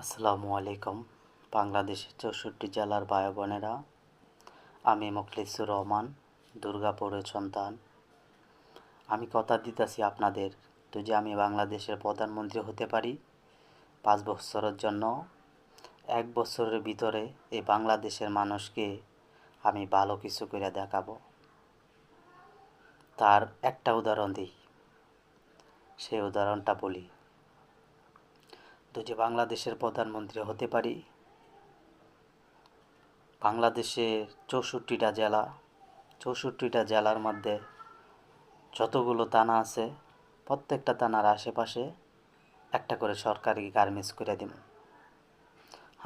আসসালামু আলাইকুম। বাংলাদেশের 64 জেলার ভাই বোনেরা, আমি মোখলেসুর রহমান, দুর্গাপুরের সন্তান। আমি কথা দিতেছি আপনাদের, যদি আমি বাংলাদেশের প্রধানমন্ত্রী হতে পারি 5 বছরের জন্য, 1 বছরের ভিতরে এই বাংলাদেশের মানুষকে আমি ভালো কিছু করে দেখাবো। তার একটা উদাহরণ দিই, সেই উদাহরণটা বলি। যদি বাংলাদেশের প্রধানমন্ত্রী হতে পারি, বাংলাদেশের 64টা জেলা, 64টা জেলার মধ্যে যতগুলো থানা আছে প্রত্যেকটা থানার আশেপাশে একটা করে সরকারি গার্মেন্টস করে দিব।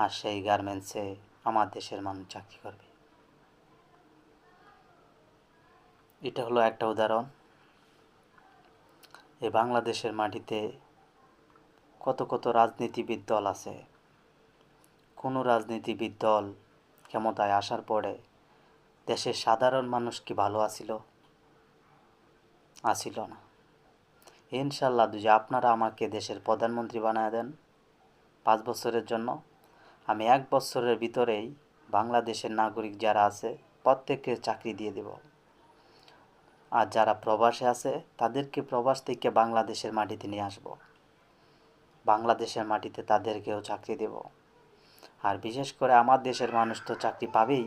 আর সেই গার্মেন্টসে আমার দেশের মানুষ চাকরি করবে। এটা হলো একটা উদাহরণ। এই বাংলাদেশের মাটিতে কত কত রাজনীতিবিদ দল আছে। কোনো রাজনীতিবিদ দল ক্ষমতায় আসার পরে দেশের সাধারণ মানুষ কি ভালো আছিল না। ইনশাল্লাহ যদি আপনারা আমাকে দেশের প্রধানমন্ত্রী বানায় দেন 5 বছরের জন্য, আমি 1 বছরের ভিতরেই বাংলাদেশের নাগরিক যারা আছে প্রত্যেককে চাকরি দিয়ে দেব। আর যারা প্রবাসে আছে তাদেরকে প্রবাস থেকে বাংলাদেশের মাটিতে নিয়ে আসব। বাংলাদেশের মাটিতে তাদেরকেও চাকরি দেব। আর বিশেষ করে আমার দেশের মানুষ তো চাকরি পাবেই,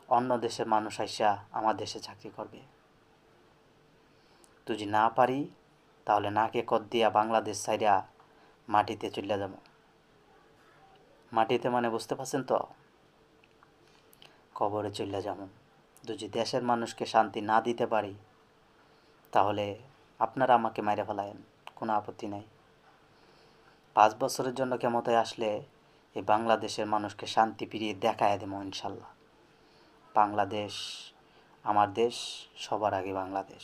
অন্য দেশের মানুষ আইসা আমার দেশে চাকরি করবে। যদি না পারি তাহলে নাকে কদ দিয়া বাংলাদেশ ছাইরা মাটিতে চলে যাব। মাটিতে মানে বুঝতে পারছেন তো? কবরে চলে যাব। যদি দেশের মানুষকে শান্তি না দিতে পারি তাহলে আপনারা আমাকে মাইরে ফেলায়েন, কোনো আপত্তি নাই। 5 বছরের জন্য ক্ষমতায় আসলে এই বাংলাদেশের মানুষকে শান্তি ফিরিয়ে দেখায় দেবো ইনশাল্লাহ। বাংলাদেশ আমার দেশ, সবার আগে বাংলাদেশ।